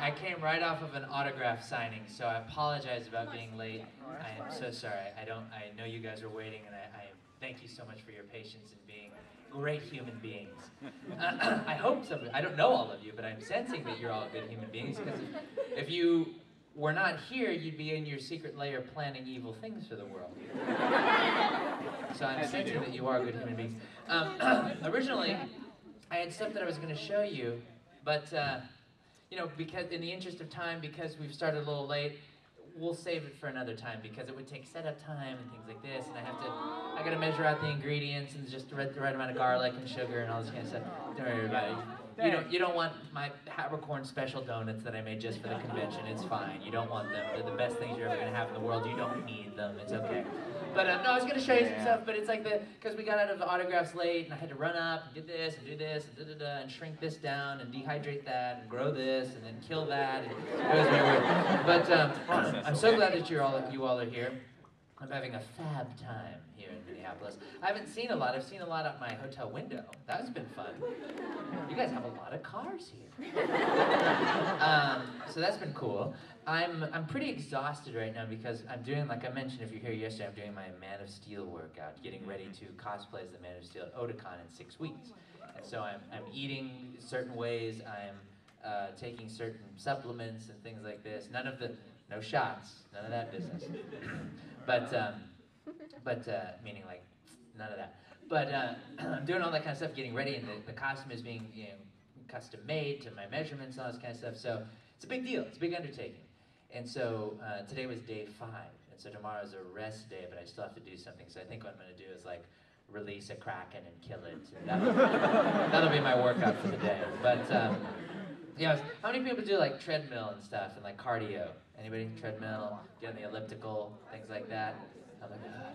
I came right off of an autograph signing, so I apologize about being late. I am so sorry. I know you guys are waiting, and I thank you so much for your patience and being great human beings. I hope some. I don't know all of you, but I'm sensing that you're all good human beings, because if you were not here, you'd be in your secret lair planning evil things for the world. So I'm sensing that you are good human beings. Originally, I had stuff that I was going to show you, but you know, because in the interest of time, because we've started a little late, we'll save it for another time, because it would take setup time and things like this, and I got to measure out the ingredients and just the right amount of garlic and sugar and all this kind of stuff. Don't worry about it. You don't want my Haberkorn special donuts that I made just for the convention. It's fine. You don't want them. They're the best things you're ever going to have in the world. You don't need them. It's okay. But no, I was going to show you some stuff, but it's like because we got out of the autographs late, and I had to run up and get this and do this and da-da-da, and shrink this down and dehydrate that and grow this and then kill that. And it was very weird. But I'm so glad that you all are here. I'm having a fab time here in Minneapolis. I haven't seen a lot. I've seen a lot out my hotel window. That's been fun. You guys have a lot of cars here. So that's been cool. I'm pretty exhausted right now because I'm doing, like I mentioned if you're here yesterday, I'm doing my Man of Steel workout, getting ready to cosplay as the Man of Steel at Otakon in 6 weeks. And so I'm eating certain ways, I'm taking certain supplements and things like this. No shots, none of that business. but meaning like, none of that. But I'm doing all that kind of stuff, getting ready, and the costume is being, you know, custom made to my measurements and all this kind of stuff. So it's a big deal, it's a big undertaking. And so today was day 5, and so tomorrow's a rest day, but I still have to do something. So I think what I'm gonna do is like release a kraken and kill it. And that'll be my workout for the day. But yeah, how many people do like treadmill and stuff and like cardio? Anybody? Treadmill, get on the elliptical, things like that? Oh my God.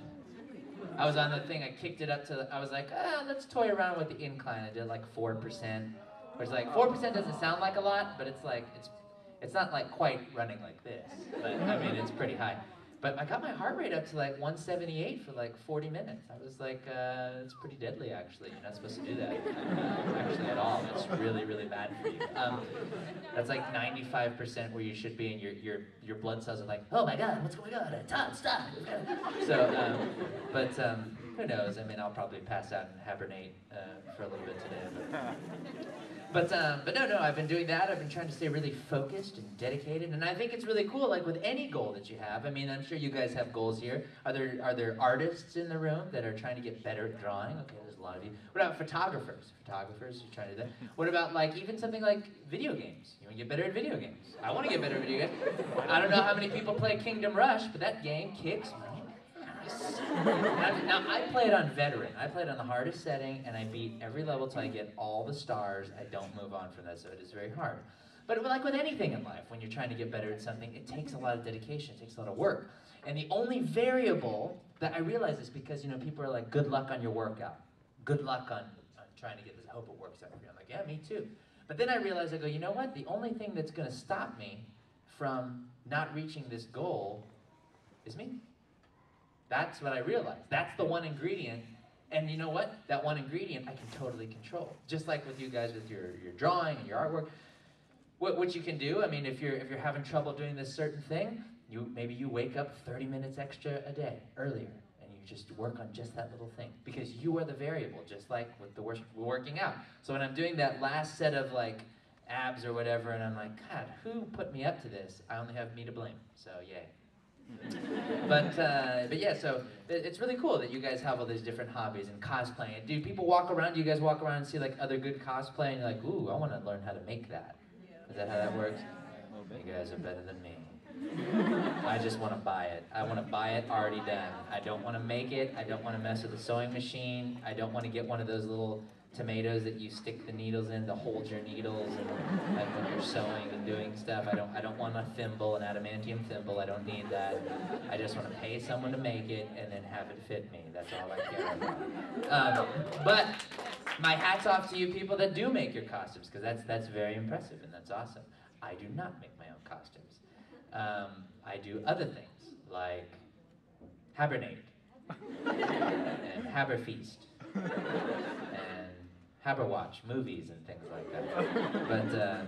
I was on the thing, I kicked it up to, I was like, let's toy around with the incline. I did like 4%. Which like 4% doesn't sound like a lot, but it's like, it's not like quite running like this. But I mean, it's pretty high. But I got my heart rate up to like 178 for like 40 minutes. I was like, it's pretty deadly actually. You're not supposed to do that actually at all. That's really, really bad for you. That's like 95% where you should be, and your blood cells are like, oh my God, what's going on? Todd, stop! So, who knows? I mean, I'll probably pass out and hibernate for a little bit today. But no, I've been doing that. I've been trying to stay really focused and dedicated, and I think it's really cool. Like with any goal that you have, I mean, I'm sure you guys have goals here. Are there artists in the room that are trying to get better at drawing? Okay, there's a lot of you. What about photographers? Photographers who are trying to do that. What about like even something like video games? You want to get better at video games? I want to get better at video games. I don't know how many people play Kingdom Rush, but that game kicks my ass. Now I play it on veteran. I play it on the hardest setting, and I beat every level till I get all the stars. I don't move on from that, so it is very hard. But like with anything in life, when you're trying to get better at something, it takes a lot of dedication, it takes a lot of work. And the only variable that I realize is because, you know, people are like, good luck on your workout. Good luck on trying to get this, I hope it works out for you. I'm like, yeah, me too. But then I realize, I go, you know what? The only thing that's gonna stop me from not reaching this goal is me. That's what I realized. That's the one ingredient. And you know what? That one ingredient I can totally control. Just like with you guys with your drawing and your artwork. What you can do, I mean, if you're having trouble doing this certain thing, maybe you wake up 30 minutes extra a day, earlier, and you just work on just that little thing. Because you are the variable, just like with the working out. So when I'm doing that last set of like abs or whatever, and I'm like, God, who put me up to this? I only have me to blame, so yay. But yeah, so it's really cool that you guys have all these different hobbies and cosplaying. Do people walk around, do you guys walk around and see like other good cosplay and you're like, ooh, I want to learn how to make that? Is that how that works? You guys are better than me. I just want to buy it. I want to buy it already done. I don't want to make it. I don't want to mess with the sewing machine. I don't want to get one of those little tomatoes that you stick the needles in to hold your needles and like when you're sewing and doing stuff. I don't want a thimble, an adamantium thimble. I don't need that. I just want to pay someone to make it and then have it fit me. That's all I care about. But my hat's off to you people that do make your costumes, because that's very impressive and that's awesome. I do not make my own costumes. I do other things like hibernate and haberfeast and Haberwatch movies and things like that.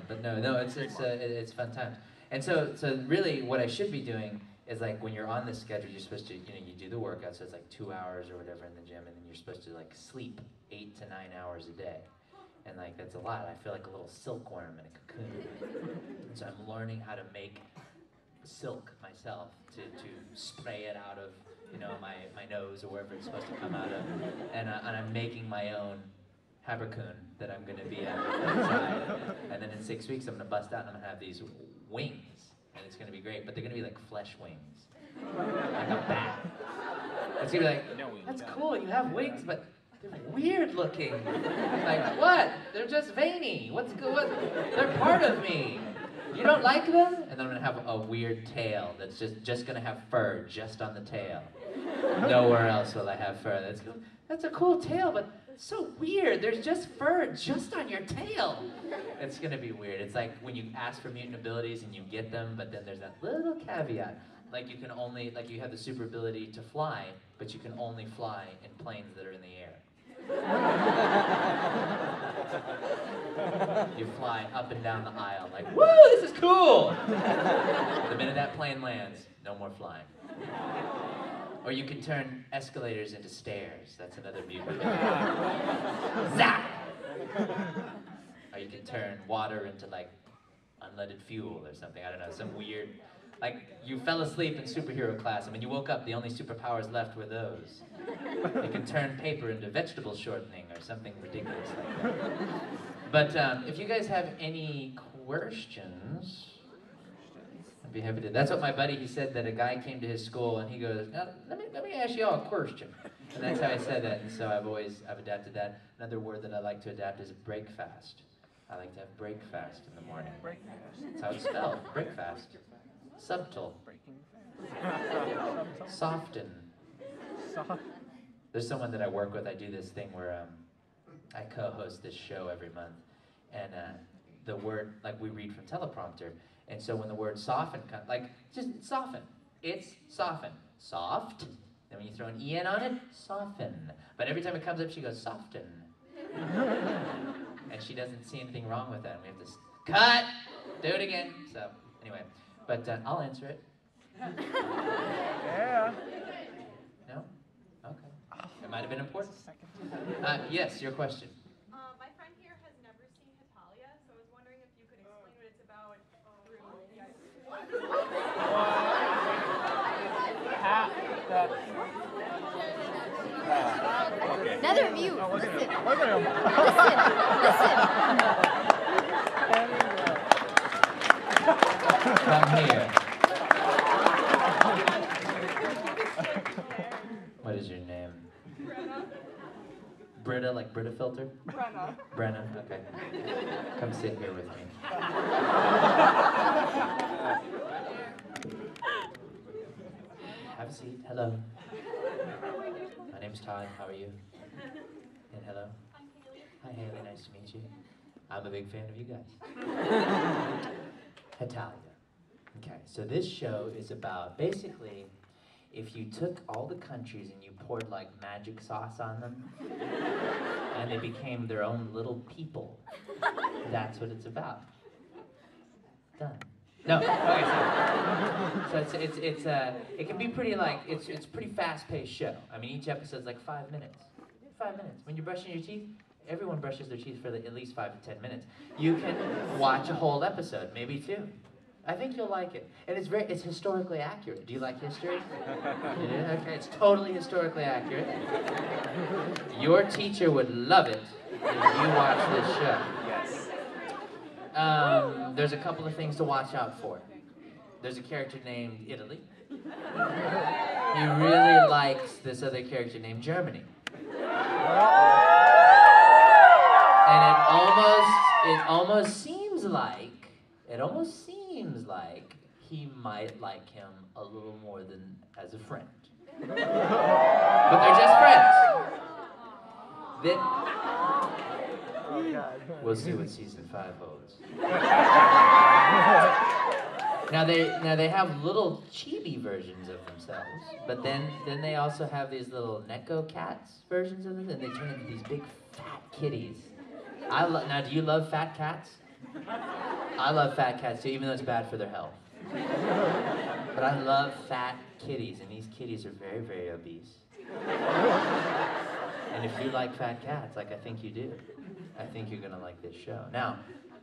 But no, it's fun times. And so really, what I should be doing is like when you're on this schedule, you're supposed to, you do the workout, so it's like 2 hours or whatever in the gym, and then you're supposed to like sleep 8 to 9 hours a day. And like that's a lot. I feel like a little silkworm in a cocoon. So I'm learning how to make silk myself to spray it out of my nose or wherever it's supposed to come out of, and I'm making my own Haberkorn that I'm going to be inside. And then in 6 weeks I'm going to bust out and I'm going to have these wings, and it's going to be great. But they're going to be like flesh wings, like a bat. It's going to be like, that's cool, you have wings, but they're weird looking. Like, what? They're just veiny. What? They're part of me. You don't like them? And then I'm gonna have a weird tail that's just gonna have fur just on the tail. Nowhere else will I have fur. That's a cool tail, but it's so weird. There's just fur just on your tail. It's gonna be weird. It's like when you ask for mutant abilities and you get them, but then there's that little caveat. Like you have the super ability to fly, but you can only fly in planes that are in the air. You fly up and down the aisle like, woo, this is cool! The minute that plane lands, no more flying. Or you can turn escalators into stairs. That's another beauty. Zap! Or you can turn water into like unleaded fuel or something. I don't know, some weird, like you fell asleep in superhero class, and when you woke up, the only superpowers left were those. You can turn paper into vegetable shortening or something ridiculous like that. But if you guys have any questions, I'd be happy to. That's what my buddy, he said that a guy came to his school and he goes, now, let me ask y'all a question. And that's how I said that, and so I've adapted that. Another word that I like to adapt is breakfast. I like to have breakfast in the morning. That's how it's spelled, breakfast. Subtle. Soften. There's someone that I work with, I do this thing where I co-host this show every month, and the word, like we read from teleprompter, and so when the word soften comes, like just soften, it's soften. Soft, then when you throw an E-N on it, soften. But every time it comes up, she goes, soften. And she doesn't see anything wrong with that. We have to cut, do it again. So anyway, but I'll answer it. Yeah. No? Okay. It might have been important. Yes, your question. My friend here has never seen Hetallia, so I was wondering if you could explain what it's about through Another view. Oh, look at Listen. him. Look at him. Listen. Come here. What is your name? Brenna. Britta, like Brita filter? Brenna. Brenna, okay. Come sit here with me. Have a seat. Hello. My name's Todd. How are you? And hello. I'm Haley. Hi, Haley. Nice to meet you. I'm a big fan of you guys. Hetallia. Okay, so this show is about basically if you took all the countries and you poured like magic sauce on them and they became their own little people. That's what it's about. Done. No. Okay, so it can be pretty like it's pretty fast-paced show. I mean, each episode's like 5 minutes. 5 minutes. When you're brushing your teeth, everyone brushes their teeth for at least 5 to 10 minutes. You can watch a whole episode, maybe 2. I think you'll like it. And it's historically accurate. Do you like history? Yeah, okay, it's totally historically accurate. Your teacher would love it if you watch this show. Yes. There's a couple of things to watch out for. There's a character named Italy. He really likes this other character named Germany. And it almost seems like he might like him a little more than as a friend. But they're just friends. Then Oh, God. we'll see what season 5 holds. Now they have little chibi versions of themselves, but then they also have these little Neko cats versions of them, and they turn into these big fat kitties Now, do you love fat cats? I love fat cats too, even though it's bad for their health. But I love fat kitties, and these kitties are very, very obese. And if you like fat cats, like I think you do, I think you're gonna like this show. Now,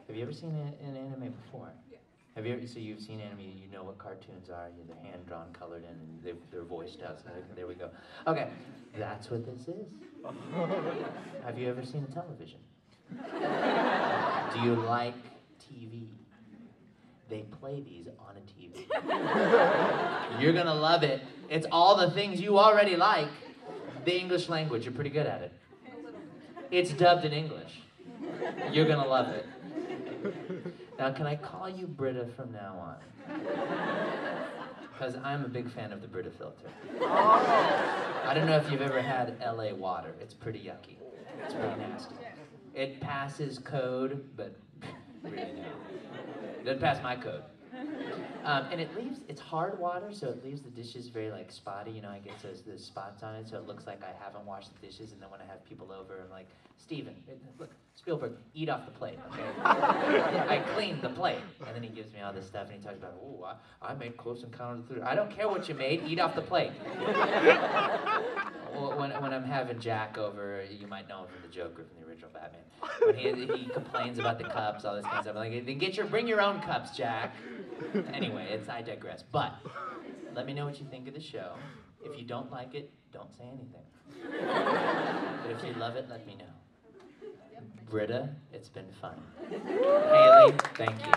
have you ever seen an anime before? Yeah. Have you ever? So you've seen anime, you know what cartoons are. They're hand drawn, colored in, and they're voiced out. So there we go. Okay, that's what this is. Have you ever seen a television? Do you like TV? They play these on a TV. You're gonna love it. It's all the things you already like. The English language, you're pretty good at it. It's dubbed in English. You're gonna love it. Now, can I call you Britta from now on? Because I'm a big fan of the Brita filter. I don't know if you've ever had LA water. It's pretty yucky. It's pretty nasty. It passes code, but really no. It doesn't pass my code. And it's hard water, so it leaves the dishes very like spotty. You know, I get those spots on it, so it looks like I haven't washed the dishes. And then when I have people over, I'm like, Steven, look, Spielberg, eat off the plate, okay? I cleaned the plate. And then he gives me all this stuff, and he talks about, oh, I made Close Encounter of the Third. I don't care what you made, eat off the plate. When I'm having Jack over, you might know him from the Joker from the original Batman. When he complains about the cups, all this kind of stuff. I'm like, then bring your own cups, Jack. Anyway, I digress. But let me know what you think of the show. If you don't like it, don't say anything. But if you love it, let me know. Britta, it's been fun. Haley, thank you.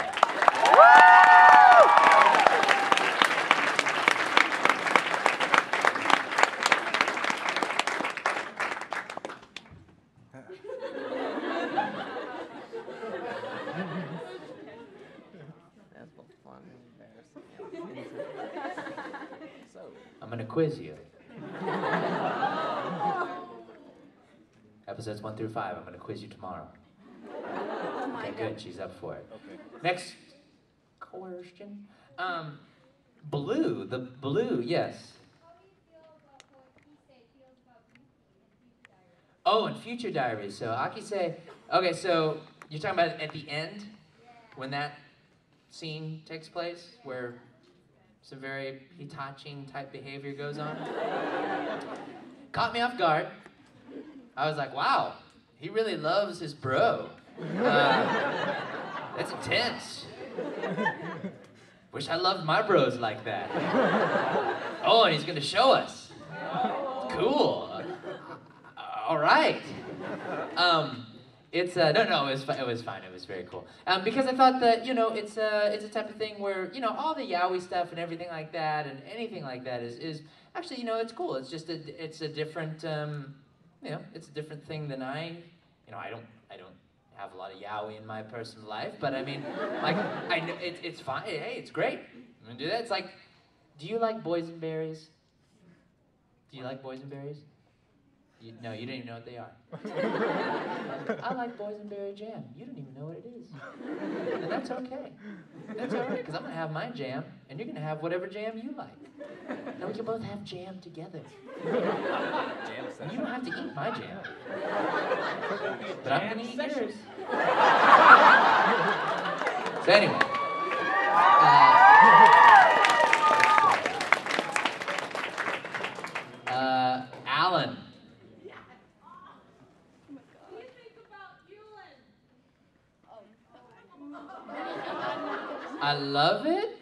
That's both fun and embarrassing. So, I'm gonna quiz you. Episodes 1 through 5, I'm gonna quiz you tomorrow. Okay, good, she's up for it. okay. Next question. The blue, yes. How do you feel about what Issei feels about Yuki in Future Diaries? Oh, and Future Diaries. So Akise, okay, so you're talking about at the end, when that scene takes place, where some very Hitachi type behavior goes on? Caught me off guard. I was like, wow, he really loves his bro. That's intense. Wish I loved my bros like that. Oh, and he's gonna show us. Cool. All right. It was fine. It was very cool. Because I thought that, you know, it's a type of thing where, you know, all the yaoi stuff and everything like that and anything like that is actually, you know, it's cool. It's just it's a different, you know, it's a different thing than I don't have a lot of yaoi in my personal life, but I mean, like, I know it's fine. Hey, it's great. I'm gonna do that. It's like, do you like boysenberries? Do you like boysenberries? No, you don't even know what they are. I like boysenberry jam. You don't even know what it is. And that's okay. That's all right, because I'm going to have my jam, and you're going to have whatever jam you like. And we can both have jam together. Jam session. You don't have to eat my jam. But I'm going to eat yours. So anyway. Alan. What do you think about Yulin? I love it.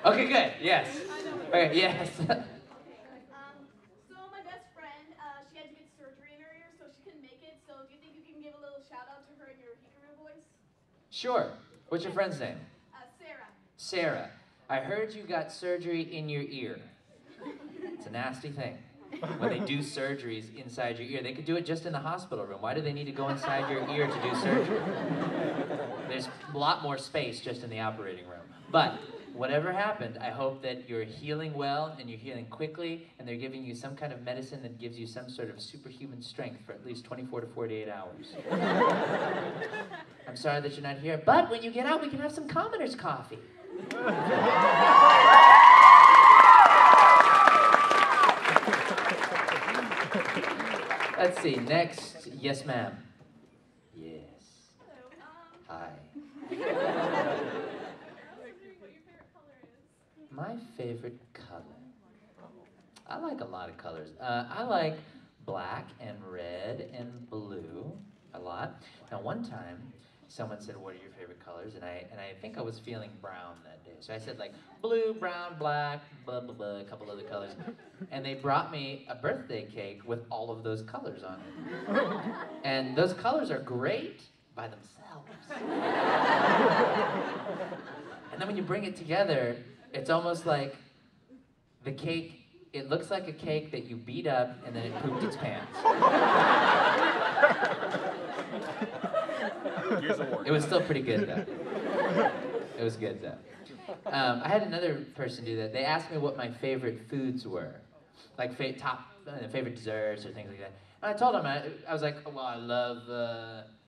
Okay, good. Yes. Okay, yes. So my best friend, she had to get surgery in her ear, so she couldn't make it. So do you think you can give a little shout out to her in your Hikaru voice? Sure. What's your friend's name? Sarah. Sarah. I heard you got surgery in your ear. It's a nasty thing. When they do surgeries inside your ear, they could do it just in the hospital room. Why do they need to go inside your ear to do surgery? There's a lot more space just in the operating room. But whatever happened, I hope that you're healing well and you're healing quickly, and they're giving you some kind of medicine that gives you some sort of superhuman strength for at least 24 to 48 hours. I'm sorry that you're not here, but when you get out, we can have some commoners' coffee. Let's see, next Yes, ma'am. Yes. Hello. Hi. I was wondering what your favorite color is. My favorite color. I like a lot of colors. I like black and red and blue a lot. Now, one time, someone said, "What are your favorite colors?" And I think I was feeling brown that day. So I said like blue, brown, black, blah blah blah, a couple other colors. And they brought me a birthday cake with all of those colors on it. And those colors are great by themselves. And then when you bring it together, it's almost like the cake. It looks like a cake that you beat up and then it pooped its pants. Here's a warning. It was still pretty good though. It was good though. I had another person do that. They asked me what my favorite foods were, like favorite desserts or things like that. And I told them I was like, well, I love